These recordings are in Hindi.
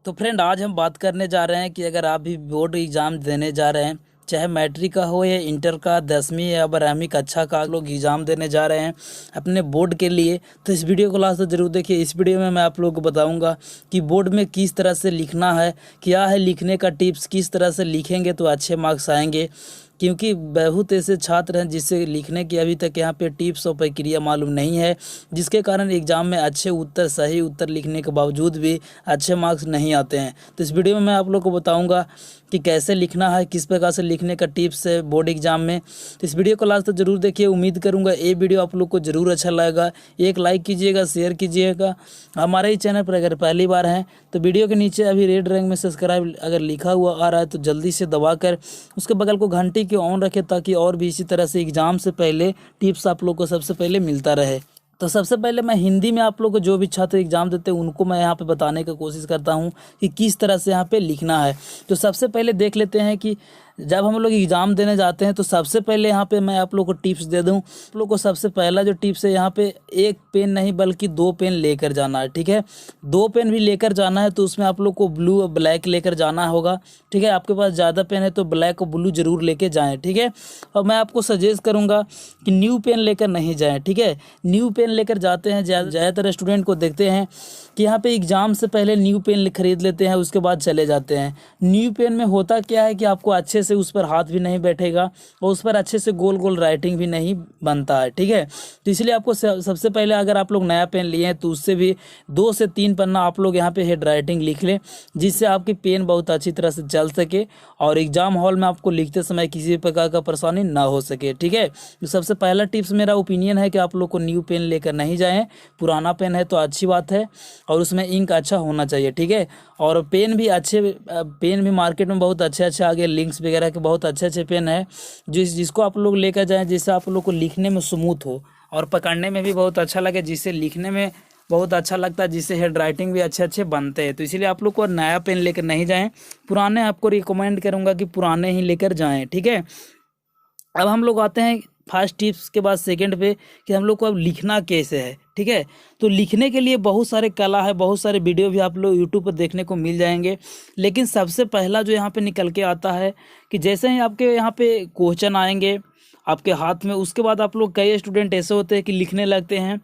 तो फ्रेंड आज हम बात करने जा रहे हैं कि अगर आप भी बोर्ड एग्ज़ाम देने जा रहे हैं, चाहे मैट्रिक का हो या इंटर का, 10वीं या 12वीं कक्षा का लोग एग्ज़ाम देने जा रहे हैं अपने बोर्ड के लिए, तो इस वीडियो को लास्ट तक जरूर देखिए। इस वीडियो में मैं आप लोगों को बताऊंगा कि बोर्ड में किस तरह से लिखना है, क्या है लिखने का टिप्स, किस तरह से लिखेंगे तो अच्छे मार्क्स आएंगे। क्योंकि बहुत ऐसे छात्र हैं जिससे लिखने की अभी तक यहाँ पे टिप्स और प्रक्रिया मालूम नहीं है, जिसके कारण एग्ज़ाम में अच्छे उत्तर, सही उत्तर लिखने के बावजूद भी अच्छे मार्क्स नहीं आते हैं। तो इस वीडियो में मैं आप लोग को बताऊंगा कि कैसे लिखना है, किस प्रकार से लिखने का टिप्स है बोर्ड एग्ज़ाम में। तो इस वीडियो को लास्ट तक जरूर देखिए। उम्मीद करूँगा ये वीडियो आप लोग को ज़रूर अच्छा लगेगा। एक लाइक कीजिएगा, शेयर कीजिएगा। हमारे ही चैनल पर अगर पहली बार हैं तो वीडियो के नीचे अभी रेड रंग में सब्सक्राइब अगर लिखा हुआ आ रहा है तो जल्दी से दबाकर उसके बगल को घंटी के ऑन रखें, ताकि और भी इसी तरह से एग्ज़ाम से पहले टिप्स आप लोग को सबसे पहले मिलता रहे। तो सबसे पहले मैं हिंदी में आप लोग को, जो भी छात्र एग्ज़ाम देते हैं उनको मैं यहाँ पे बताने की कोशिश करता हूँ कि किस तरह से यहाँ पे लिखना है। तो सबसे पहले देख लेते हैं कि जब हम लोग एग्ज़ाम देने जाते हैं तो सबसे पहले यहाँ पे मैं आप लोग को टिप्स दे दूँ। आप लोग को सबसे पहला जो टिप्स है, यहाँ पे एक पेन नहीं बल्कि 2 पेन लेकर जाना है। ठीक है, 2 पेन भी लेकर जाना है तो उसमें आप लोग को ब्लू और ब्लैक लेकर जाना होगा। ठीक है, आपके पास ज़्यादा पेन है तो ब्लैक और ब्लू जरूर लेके जाएँ। ठीक है, और मैं आपको सजेस्ट करूँगा कि न्यू पेन लेकर नहीं जाएँ। ठीक है, न्यू पेन लेकर जाते हैं ज़्यादातर स्टूडेंट को देखते हैं कि यहाँ पे एग्ज़ाम से पहले न्यू पेन खरीद लेते हैं, उसके बाद चले जाते हैं। न्यू पेन में होता क्या है कि आपको अच्छे से उस पर हाथ भी नहीं बैठेगा और उस पर अच्छे से गोल गोल राइटिंग भी नहीं बनता है। ठीक है, तो इसलिए आपको सबसे पहले अगर आप लोग नया पेन लिए हैं तो उससे भी 2 से 3 पन्ना आप लोग यहाँ पे हेड राइटिंग लिख लें, जिससे आपकी पेन बहुत अच्छी तरह से चल सके और एग्ज़ाम हॉल में आपको लिखते समय किसी प्रकार का परेशानी ना हो सके। ठीक है, तो सबसे पहला टिप्स मेरा ओपिनियन है कि आप लोग को न्यू पेन लेकर नहीं जाएँ। पुराना पेन है तो अच्छी बात है और उसमें इंक अच्छा होना चाहिए। ठीक है, और पेन भी अच्छे, पेन भी मार्केट में बहुत अच्छे अच्छे आगे लिंक्स वगैरह के बहुत अच्छे अच्छे पेन है जिसको आप लोग लेकर जाएं, जिससे आप लोग को लिखने में स्मूथ हो और पकड़ने में भी बहुत अच्छा लगे, जिससे लिखने में बहुत अच्छा लगता है, जिससे हेड राइटिंग भी अच्छे अच्छे बनते हैं। तो इसीलिए आप लोग को नया पेन लेकर नहीं जाएं, पुराने आपको रिकमेंड करूँगा कि पुराने ही लेकर जाएँ। ठीक है, अब हम लोग आते हैं फर्स्ट टिप्स के बाद सेकंड पे कि हम लोग को अब लिखना कैसे है। ठीक है, तो लिखने के लिए बहुत सारे कला है, बहुत सारे वीडियो भी आप लोग यूट्यूब पर देखने को मिल जाएंगे। लेकिन सबसे पहला जो यहाँ पे निकल के आता है कि जैसे ही आपके यहाँ पे क्वेश्चन आएंगे आपके हाथ में, उसके बाद आप लोग, कई स्टूडेंट ऐसे होते हैं कि लिखने लगते हैं।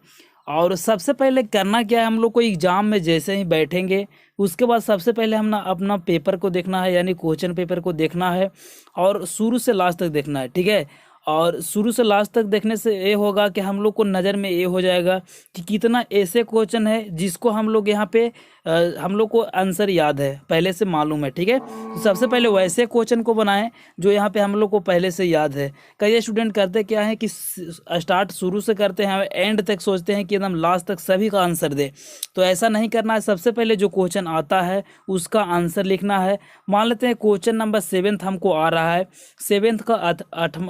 और सबसे पहले करना क्या है, हम लोग को एग्ज़ाम में जैसे ही बैठेंगे उसके बाद सबसे पहले हम ना अपना पेपर को देखना है, यानी क्वेश्चन पेपर को देखना है और शुरू से लास्ट तक देखना है। ठीक है, और शुरू से लास्ट तक देखने से ये होगा कि हम लोग को नज़र में ये हो जाएगा कि कितना ऐसे क्वेश्चन है जिसको हम लोग यहाँ पे हम लोग को आंसर याद है, पहले से मालूम है। ठीक है, तो सबसे पहले वैसे क्वेश्चन को बनाएं जो यहाँ पे हम लोग को पहले से याद है। कई स्टूडेंट करते क्या है कि स्टार्ट शुरू से करते हैं, एंड तक सोचते हैं कि एकदम लास्ट तक सभी का आंसर दे। तो ऐसा नहीं करना है, सबसे पहले जो क्वेश्चन आता है उसका आंसर लिखना है। मान लेते हैं क्वेश्चन नंबर 7 हमको आ रहा है, 7 का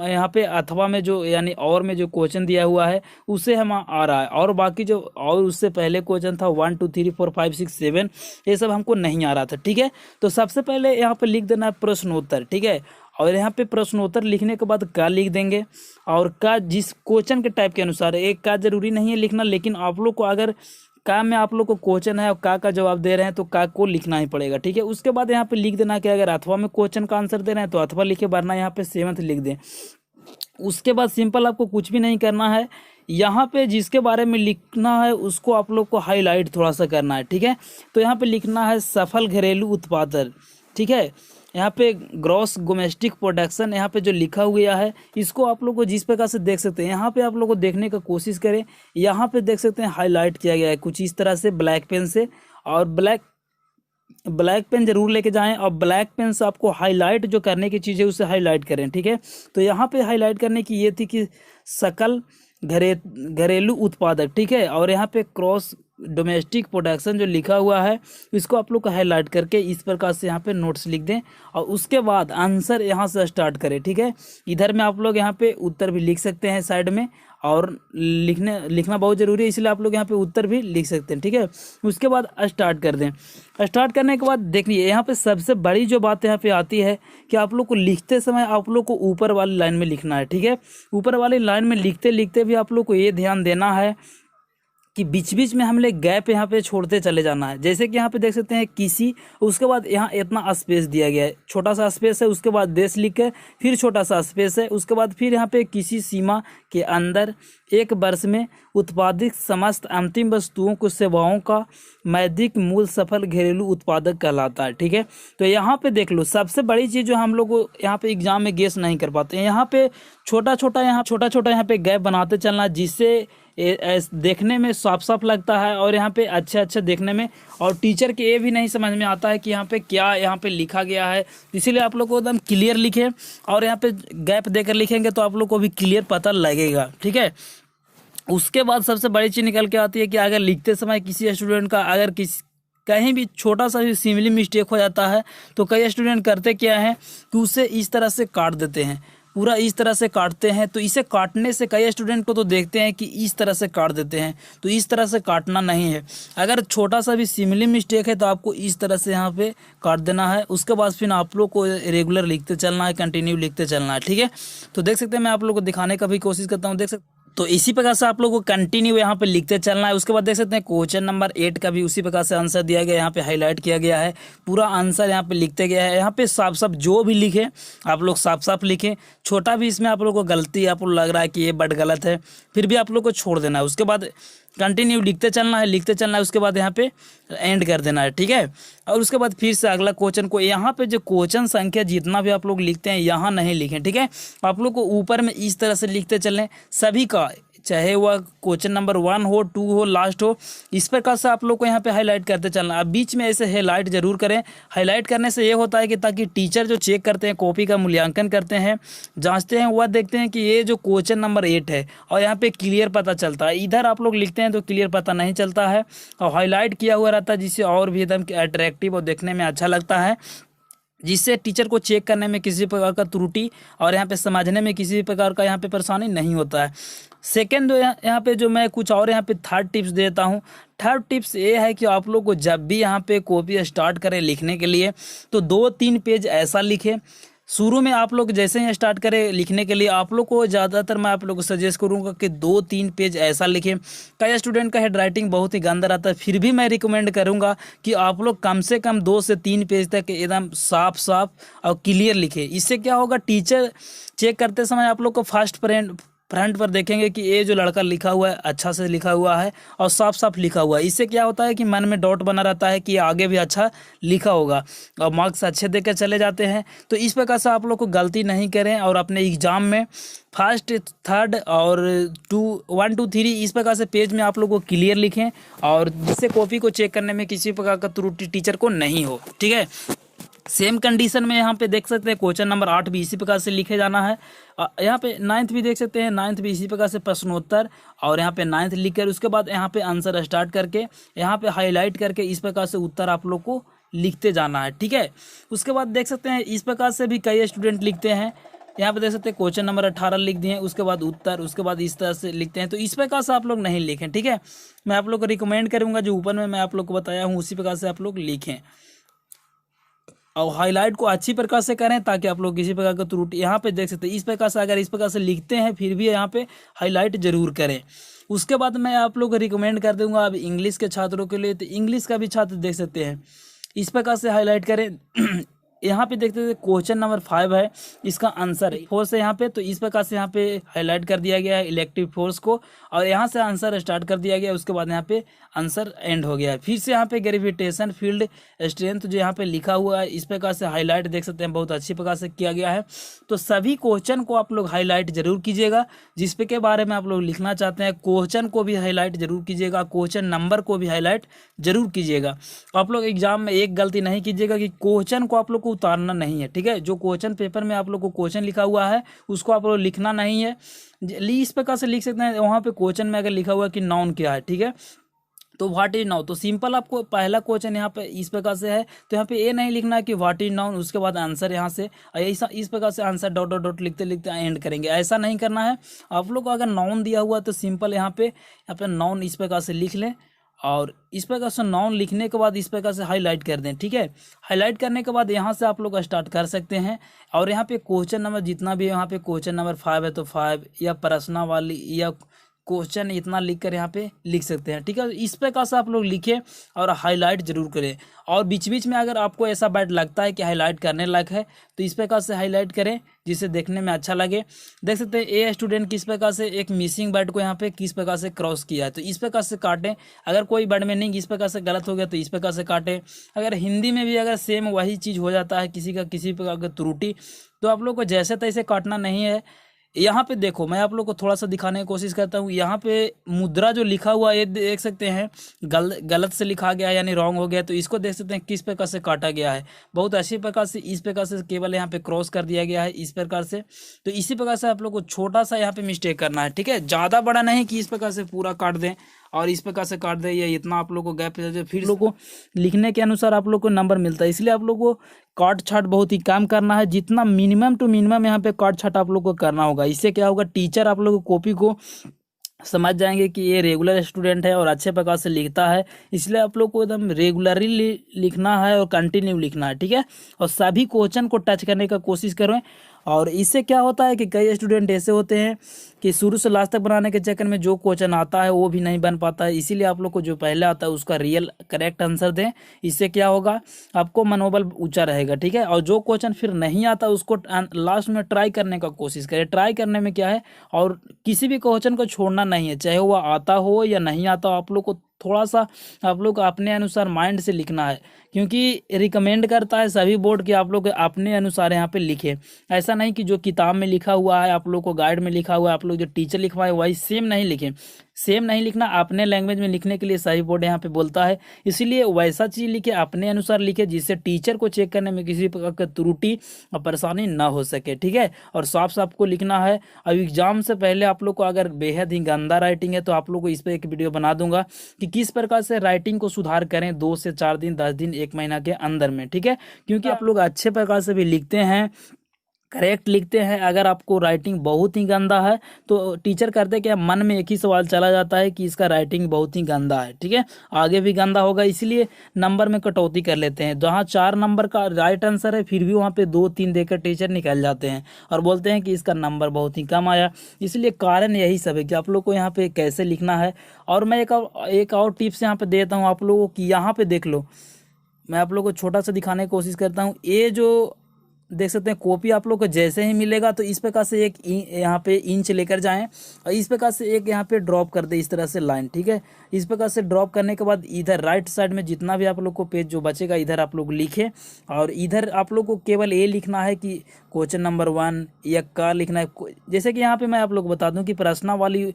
यहाँ पे अथवा में जो, यानी और में जो क्वेश्चन दिया हुआ है उसे हम आ रहा है, और बाकी जो और उससे पहले क्वेश्चन था 1 2 3 4 5 6 7, ये सब हमको नहीं आ रहा था। ठीक है, तो सबसे पहले यहाँ पे लिख देना है प्रश्नोत्तर। ठीक है, और यहाँ पे प्रश्नोत्तर लिखने के बाद का लिख देंगे, और का जिस क्वेश्चन के टाइप के अनुसार, एक का जरूरी नहीं है लिखना, लेकिन आप लोग को अगर का में आप लोग को क्वेश्चन है और का जवाब दे रहे हैं तो का को लिखना ही पड़ेगा। ठीक है, उसके बाद यहाँ पे लिख देना कि अगर अथवा में क्वेश्चन का आंसर दे रहे हैं तो अथवा लिखे, वरना यहाँ पे 7th लिख दें। उसके बाद सिंपल आपको कुछ भी नहीं करना है, यहाँ पे जिसके बारे में लिखना है उसको आप लोग को हाईलाइट थोड़ा सा करना है। ठीक है, तो यहाँ पे लिखना है सफल घरेलू उत्पादन। ठीक है, यहाँ पे ग्रॉस डोमेस्टिक प्रोडक्शन यहाँ पे जो लिखा हुआ है इसको आप लोग को जिस प्रकार से देख सकते हैं, यहाँ पे आप लोग को देखने का कोशिश करें। यहाँ पे देख सकते हैं हाईलाइट किया गया है कुछ इस तरह से ब्लैक पेन से, और ब्लैक पेन जरूर लेके जाएं, और ब्लैक पेन से आपको हाईलाइट जो करने की चीज़ है उसे हाईलाइट करें। ठीक है, तो यहाँ पे हाईलाइट करने की ये थी कि सकल घरेलू उत्पादक। ठीक है, और यहाँ पे क्रॉस डोमेस्टिक प्रोडक्शन जो लिखा हुआ है इसको आप लोग को हाईलाइट करके इस प्रकार से यहाँ पे नोट्स लिख दें, और उसके बाद आंसर यहाँ से स्टार्ट करें। ठीक है, इधर में आप लोग यहाँ पे उत्तर भी लिख सकते हैं साइड में, और लिखना बहुत ज़रूरी है, इसलिए आप लोग यहाँ पे उत्तर भी लिख सकते हैं। ठीक है, उसके बाद स्टार्ट कर दें। स्टार्ट करने के बाद देखिए यहाँ पे सबसे बड़ी जो बात यहाँ पे आती है कि आप लोग को लिखते समय आप लोग को ऊपर वाली लाइन में लिखना है। ठीक है, ऊपर वाली लाइन में लिखते लिखते भी आप लोग को ये ध्यान देना है कि बीच बीच में हमने गैप यहाँ पे छोड़ते चले जाना है। जैसे कि यहाँ पे देख सकते हैं किसी, उसके बाद यहाँ इतना स्पेस दिया गया है, छोटा सा स्पेस है, उसके बाद देश लिख के फिर छोटा सा स्पेस है, उसके बाद फिर यहाँ पे किसी सीमा के अंदर एक वर्ष में उत्पादित समस्त अंतिम वस्तुओं को सेवाओं का मौद्रिक मूल्य सफल घरेलू उत्पादक कहलाता है। ठीक है, तो यहाँ पे देख लो सबसे बड़ी चीज़ जो हम लोग को यहाँ पे एग्जाम में गेस नहीं कर पाते हैं, यहाँ पे छोटा छोटा यहाँ पे गैप बनाते चलना, जिससे देखने में साफ साफ लगता है और यहाँ पे अच्छा देखने में, और टीचर के ये भी नहीं समझ में आता है कि यहाँ पे क्या यहाँ पे लिखा गया है। इसीलिए आप लोग को एकदम क्लियर लिखें और यहाँ पे गैप देकर लिखेंगे तो आप लोग को भी क्लियर पता लगेगा। ठीक है, उसके बाद सबसे बड़ी चीज़ निकल के आती है कि अगर लिखते समय किसी स्टूडेंट का अगर किसी कहीं भी छोटा सा भी सिमिली मिस्टेक हो जाता है तो कई स्टूडेंट करते क्या है कि उसे इस तरह से काट देते हैं, पूरा इस तरह से काटते हैं। तो इसे काटने से कई स्टूडेंट को तो देखते हैं कि इस तरह से काट देते हैं, तो इस तरह से काटना नहीं है। अगर छोटा सा भी सिमिली मिस्टेक है तो आपको इस तरह से यहाँ पे काट देना है। उसके बाद फिर आप लोग को रेगुलर लिखते चलना है, कंटिन्यू लिखते चलना है। ठीक है, तो देख सकते हैं मैं आप लोग को दिखाने का भी कोशिश करता हूँ, देख सकते। तो इसी प्रकार से आप लोगों को कंटिन्यू यहाँ पे लिखते चलना है। उसके बाद देख सकते हैं क्वेश्चन नंबर 8 का भी उसी प्रकार से आंसर दिया गया है, यहाँ पे हाईलाइट किया गया है, पूरा आंसर यहाँ पे लिखते गया है। यहाँ पे साफ साफ जो भी लिखे आप लोग साफ साफ लिखें, छोटा भी इसमें आप लोग को गलती आपको लग रहा है कि ये बट गलत है फिर भी आप लोग को छोड़ देना है। उसके बाद कंटिन्यू लिखते चलना है, उसके बाद यहाँ पे एंड कर देना है। ठीक है, और उसके बाद फिर से अगला क्वेश्चन को, यहाँ पे जो क्वेश्चन संख्या जितना भी आप लोग लिखते हैं यहाँ नहीं लिखें। ठीक है, आप लोग को ऊपर में इस तरह से लिखते चलें सभी का, चाहे वह क्वेश्चन नंबर 1 हो, 2 हो, लास्ट हो, इस प्रकार से आप लोग को यहाँ पे हाईलाइट करते चलना। अब बीच में ऐसे हाईलाइट जरूर करें। हाईलाइट करने से ये होता है कि ताकि टीचर जो चेक करते हैं, कॉपी का मूल्यांकन करते हैं, जांचते हैं, वह देखते हैं कि ये जो क्वेश्चन नंबर 8 है और यहाँ पे क्लियर पता चलता है। इधर आप लोग लिखते हैं तो क्लियर पता नहीं चलता है और हाईलाइट किया हुआ रहता है, जिससे और भी एकदम अट्रैक्टिव और देखने में अच्छा लगता है, जिससे टीचर को चेक करने में किसी प्रकार का त्रुटि और यहाँ पे समझने में किसी प्रकार का यहाँ पे परेशानी नहीं होता है। सेकेंड यहाँ पे जो मैं कुछ और यहाँ पे थर्ड टिप्स देता हूँ। थर्ड टिप्स ये है कि आप लोग को जब भी यहाँ पे कॉपी स्टार्ट करें लिखने के लिए तो 2-3 पेज ऐसा लिखें। शुरू में आप लोग जैसे ही स्टार्ट करें लिखने के लिए आप लोग को ज़्यादातर मैं आप लोग को सजेस्ट करूंगा कि 2-3 पेज ऐसा लिखें। कई स्टूडेंट का हैंड राइटिंग बहुत ही गंदा रहता है, फिर भी मैं रिकमेंड करूंगा कि आप लोग कम से कम 2 से 3 पेज तक एकदम साफ साफ और क्लियर लिखें। इससे क्या होगा, टीचर चेक करते समय आप लोग को फ्रंट पर देखेंगे कि ये जो लड़का लिखा हुआ है अच्छा से लिखा हुआ है और साफ साफ लिखा हुआ है। इससे क्या होता है कि मन में डाउट बना रहता है कि ये आगे भी अच्छा लिखा होगा और मार्क्स अच्छे देकर चले जाते हैं। तो इस प्रकार से आप लोग को गलती नहीं करें और अपने एग्जाम में फर्स्ट, थर्ड और 1, 2, 3 इस प्रकार से पेज में आप लोग को क्लियर लिखें और जिससे कॉपी को चेक करने में किसी प्रकार का त्रुटि टीचर को नहीं हो। ठीक है, सेम कंडीशन में यहाँ पे देख सकते हैं क्वेश्चन नंबर 8 भी इसी प्रकार से लिखे जाना है। यहाँ पे 9th भी देख सकते हैं, 9th भी इसी प्रकार से प्रश्नोत्तर और यहाँ पे 9th लिखकर उसके बाद यहाँ पे आंसर स्टार्ट करके यहाँ पे हाईलाइट करके इस प्रकार से उत्तर आप लोग को लिखते जाना है। ठीक है, उसके बाद देख सकते हैं इस प्रकार से भी कई स्टूडेंट लिखते हैं। यहाँ पे देख सकते हैं क्वेश्चन नंबर 18 लिख दिए, उसके बाद उत्तर, उसके बाद इस तरह से लिखते हैं। तो इस प्रकार से आप लोग नहीं लिखें। ठीक है, मैं आप लोग को रिकमेंड करूँगा जो ऊपर में मैं आप लोग को बताया हूँ उसी प्रकार से आप लोग लिखें और हाईलाइट को अच्छी प्रकार से करें ताकि आप लोग किसी प्रकार का त्रुटि, यहाँ पे देख सकते हैं इस प्रकार से अगर इस प्रकार से लिखते हैं फिर भी यहाँ पे हाईलाइट जरूर करें। उसके बाद मैं आप लोग को रिकमेंड कर दूंगा अब इंग्लिश के छात्रों के लिए, तो इंग्लिश का भी छात्र देख सकते हैं इस प्रकार से हाईलाइट करें। यहाँ पे देखते हैं क्वेश्चन नंबर 5 है, इसका आंसर फोर्स है यहाँ पे, तो इस प्रकार से यहाँ पे हाईलाइट कर दिया गया है इलेक्ट्रिक फोर्स को और यहाँ से आंसर स्टार्ट कर दिया गया, उसके बाद यहाँ पे आंसर एंड हो गया है। फिर से यहाँ पे ग्रेविटेशन फील्ड स्ट्रेंथ जो यहाँ पे लिखा हुआ है इस प्रकार से हाईलाइट देख सकते हैं बहुत अच्छी प्रकार से किया गया है। तो सभी क्वेश्चन को आप लोग हाईलाइट जरूर कीजिएगा जिस पे के बारे में आप लोग लिखना चाहते हैं, क्वेश्चन को भी हाईलाइट जरूर कीजिएगा, क्वेश्चन नंबर को भी हाईलाइट जरूर कीजिएगा। आप लोग एग्जाम में एक गलती नहीं कीजिएगा कि क्वेश्चन को आप लोग को उतारना नहीं है। ठीक है, जो क्वेश्चन पेपर में आप लोग को क्वेश्चन लिखा हुआ है उसको आप लोग लिखना नहीं है। इस प्रकार से लिख सकते हैं, वहाँ पे क्वेश्चन में अगर लिखा हुआ है कि नाउन क्या है, ठीक है, तो व्हाट इज नाउन, तो सिंपल आपको पहला क्वेश्चन यहाँ पे इस प्रकार से है तो यहाँ पे ये नहीं लिखना है कि व्हाट इज नाउन, उसके बाद आंसर यहाँ से ऐसा इस प्रकार से आंसर डॉट डॉट डॉट लिखते लिखते एंड करेंगे, ऐसा नहीं करना है। आप लोग को अगर नाउन दिया हुआ तो सिंपल यहाँ पे नाउन इस प्रकार से लिख लें और इस प्रकार से नाउन लिखने के बाद इस प्रकार से हाईलाइट कर दें। ठीक है, हाईलाइट करने के बाद यहाँ से आप लोग स्टार्ट कर सकते हैं और यहाँ पे क्वेश्चन नंबर जितना भी यहाँ पे क्वेश्चन नंबर 5 है तो 5 या प्रश्नावली या क्वेश्चन इतना लिख कर यहाँ पे लिख सकते हैं। ठीक है, इस प्रकार से आप लोग लिखें और हाईलाइट जरूर करें। और बीच बीच में अगर आपको ऐसा वर्ड लगता है कि हाईलाइट करने लायक है तो इस प्रकार से हाईलाइट करें जिससे देखने में अच्छा लगे। देख सकते हैं ए स्टूडेंट किस प्रकार से एक मिसिंग वर्ड को यहाँ पे किस प्रकार से क्रॉस किया है, तो इस प्रकार से काटें। अगर कोई वर्ड मीनिंग इस प्रकार से गलत हो गया तो इस प्रकार से काटें। अगर हिंदी में भी अगर सेम वही चीज़ हो जाता है, किसी प्रकार की त्रुटि, तो आप लोग को जैसे तैसे काटना नहीं है। यहाँ पे देखो, मैं आप लोग को थोड़ा सा दिखाने की कोशिश करता हूँ। यहाँ पे मुद्रा जो लिखा हुआ है ये देख सकते हैं गलत से लिखा गया है, यानी रॉन्ग हो गया। तो इसको देख सकते हैं किस प्रकार से काटा गया है, बहुत अच्छी प्रकार से इस प्रकार से केवल यहाँ पे क्रॉस कर दिया गया है इस प्रकार से। तो इसी प्रकार से आप लोग को छोटा सा यहाँ पे मिस्टेक करना है। ठीक है, ज़्यादा बड़ा नहीं कि इस प्रकार से पूरा काट दें और इस प्रकार से काट दे, या इतना आप लोग को गैप फिर लोग को लिखने के अनुसार आप लोग को नंबर मिलता है। इसलिए आप लोग को काट छाट बहुत ही कम करना है, जितना मिनिमम टू मिनिमम यहाँ पे काट छाट आप लोग को करना होगा। इससे क्या होगा, टीचर आप लोग को कॉपी को समझ जाएंगे कि ये रेगुलर स्टूडेंट है और अच्छे प्रकार से लिखता है। इसलिए आप लोग को एकदम रेगुलरली लिखना है और कंटिन्यू लिखना है। ठीक है, और सभी क्वेश्चन को टच करने का कोशिश करें। और इससे क्या होता है कि कई स्टूडेंट ऐसे होते हैं कि शुरू से लास्ट तक बनाने के चक्कर में जो क्वेश्चन आता है वो भी नहीं बन पाता है। इसीलिए आप लोग को जो पहले आता है उसका रियल करेक्ट आंसर दें। इससे क्या होगा, आपको मनोबल ऊंचा रहेगा। ठीक है, और जो क्वेश्चन फिर नहीं आता उसको लास्ट में ट्राई करने का कोशिश करें। ट्राई करने में क्या है, और किसी भी क्वेश्चन को छोड़ना नहीं है, चाहे वो आता हो या नहीं आता हो। आप लोग को थोड़ा सा आप लोग अपने अनुसार माइंड से लिखना है, क्योंकि रिकमेंड करता है सभी बोर्ड कि आप लोग अपने अनुसार यहाँ पे लिखें। ऐसा नहीं कि जो किताब में लिखा हुआ है, आप लोग को गाइड में लिखा हुआ है, आप लोग जो टीचर लिखवाए वही सेम नहीं लिखें। सेम नहीं लिखना, अपने लैंग्वेज में लिखने के लिए सही बोर्ड यहाँ पे बोलता है। इसीलिए वैसा चीज़ लिखे, अपने अनुसार लिखे, जिससे टीचर को चेक करने में किसी प्रकार की त्रुटि और परेशानी ना हो सके। ठीक है, और साफ साफ को लिखना है। अब एग्जाम से पहले आप लोग को अगर बेहद ही गंदा राइटिंग है तो आप लोग को इस पर एक वीडियो बना दूंगा कि किस प्रकार से राइटिंग को सुधार करें 2 से 4 दिन, 10 दिन, 1 महीना के अंदर में। ठीक है, क्योंकि आप लोग अच्छे प्रकार से भी लिखते हैं, करेक्ट लिखते हैं। अगर आपको राइटिंग बहुत ही गंदा है तो टीचर करते क्या, मन में एक ही सवाल चला जाता है कि इसका राइटिंग बहुत ही गंदा है। ठीक है, आगे भी गंदा होगा, इसलिए नंबर में कटौती कर लेते हैं। जहाँ 4 नंबर का राइट आंसर है फिर भी वहाँ पे 2-3 देकर टीचर निकल जाते हैं और बोलते हैं कि इसका नंबर बहुत ही कम आया। इसलिए कारण यही सब है कि आप लोग को यहाँ पे कैसे लिखना है। और मैं एक और टिप्स यहाँ पे देता हूँ आप लोगों की, यहाँ पे देख लो, मैं आप लोग को छोटा सा दिखाने की कोशिश करता हूँ। ये जो देख सकते हैं कॉपी आप लोग को जैसे ही मिलेगा तो इस प्रकार से एक यहाँ पे इंच लेकर जाएं और इस प्रकार से एक यहाँ पे ड्रॉप कर दे, इस तरह से लाइन। ठीक है, इस प्रकार से ड्रॉप करने के बाद इधर राइट साइड में जितना भी आप लोग को पेज जो बचेगा इधर आप लोग लिखें, और इधर आप लोग को केवल ये लिखना है कि क्वेश्चन नंबर 1 या का लिखना है। जैसे कि यहाँ पे मैं आप लोग को बता दूँ कि प्रश्न वाली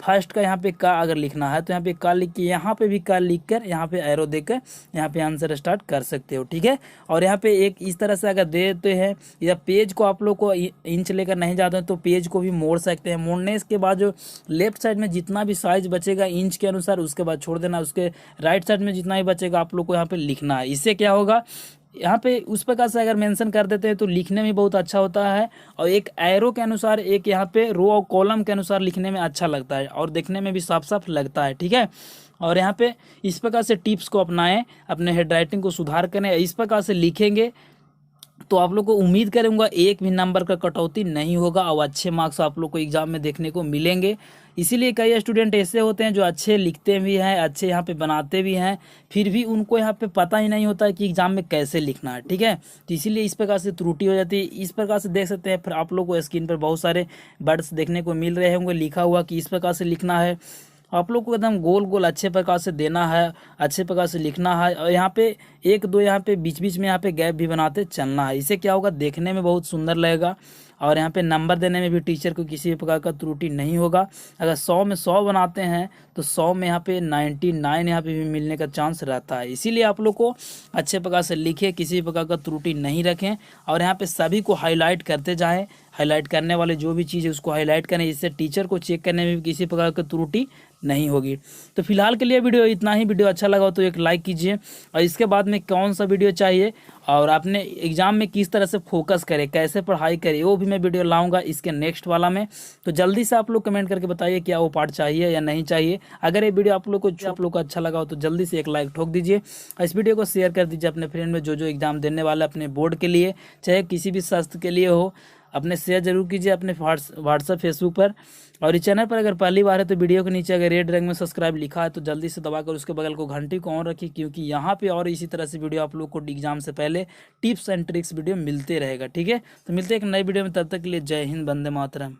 फर्स्ट का यहाँ पे का अगर लिखना है तो यहाँ पे का लिख के, यहाँ पे भी का लिख कर, यहाँ पे एरो देकर यहाँ पे आंसर स्टार्ट कर सकते हो। ठीक है, और यहाँ पे एक इस तरह से अगर देते हैं, या पेज को आप लोग को इंच लेकर नहीं जाते हैं तो पेज को भी मोड़ सकते हैं। मोड़ने के बाद जो लेफ्ट साइड में जितना भी साइज बचेगा इंच के अनुसार उसके बाद छोड़ देना, उसके राइट साइड में जितना भी बचेगा आप लोग को यहाँ पे लिखना है। इससे क्या होगा, यहाँ पे उस प्रकार से अगर मेंशन कर देते हैं तो लिखने में बहुत अच्छा होता है, और एक एरो के अनुसार, एक यहाँ पे रो और कॉलम के अनुसार लिखने में अच्छा लगता है और देखने में भी साफ साफ लगता है। ठीक है, और यहाँ पे इस प्रकार से टिप्स को अपनाएं, अपने हेड राइटिंग को सुधार करें। इस प्रकार से लिखेंगे तो आप लोग को उम्मीद करूंगा एक भी नंबर का कटौती नहीं होगा और अच्छे मार्क्स आप लोग को एग्जाम में देखने को मिलेंगे। इसीलिए कई स्टूडेंट ऐसे होते हैं जो अच्छे लिखते भी हैं, अच्छे यहाँ पे बनाते भी हैं, फिर भी उनको यहाँ पे पता ही नहीं होता है कि एग्जाम में कैसे लिखना है। ठीक है, तो इसीलिए इस प्रकार से त्रुटि हो जाती है। इस प्रकार से देख सकते हैं, फिर आप लोग को स्क्रीन पर बहुत सारे वर्ड्स देखने को मिल रहे होंगे लिखा हुआ कि इस प्रकार से लिखना है। आप लोग को एकदम गोल गोल अच्छे प्रकार से देना है, अच्छे प्रकार से लिखना है, और यहाँ पे 1-2 यहाँ पे बीच बीच में यहाँ पे गैप भी बनाते चलना है। इससे क्या होगा, देखने में बहुत सुंदर लगेगा और यहाँ पे नंबर देने में भी टीचर को किसी भी प्रकार का त्रुटि नहीं होगा। अगर 100 में 100 बनाते हैं तो 100 में यहाँ पे 99 यहाँ पे भी मिलने का चांस रहता है। इसीलिए आप लोग को अच्छे प्रकार से लिखें, किसी भी प्रकार का त्रुटि नहीं रखें, और यहाँ पे सभी को हाईलाइट करते जाएं। हाईलाइट करने वाले जो भी चीज़ है उसको हाईलाइट करें, इससे टीचर को चेक करने में भी किसी प्रकार की त्रुटि नहीं होगी। तो फिलहाल के लिए वीडियो इतना ही। वीडियो अच्छा लगा तो एक लाइक कीजिए, और इसके बाद में कौन सा वीडियो चाहिए और आपने एग्जाम में किस तरह से फोकस करें, कैसे पढ़ाई करें, वो भी मैं वीडियो लाऊंगा इसके नेक्स्ट वाला में। तो जल्दी से आप लोग कमेंट करके बताइए क्या वो पार्ट चाहिए या नहीं चाहिए। अगर ये वीडियो आप लोग को अच्छा लगा हो तो जल्दी से एक लाइक ठोक दीजिए, और इस वीडियो को शेयर कर दीजिए अपने फ्रेंड में जो एग्जाम देने वाला अपने बोर्ड के लिए, चाहे किसी भी शास्त्र के लिए हो। अपने शेयर जरूर कीजिए अपने व्हाट्सअप फेसबुक पर। और इस चैनल पर अगर पहली बार है तो वीडियो के नीचे अगर रेड रंग में सब्सक्राइब लिखा है तो जल्दी से दबाकर उसके बगल को घंटी को ऑन रखिए, क्योंकि यहाँ पे और इसी तरह से वीडियो आप लोग को एग्जाम से पहले टिप्स एंड ट्रिक्स वीडियो मिलते रहेगा। ठीक है, तो मिलते हैं एक नई वीडियो में, तब तक के लिए जय हिंद, वंदे मातरम।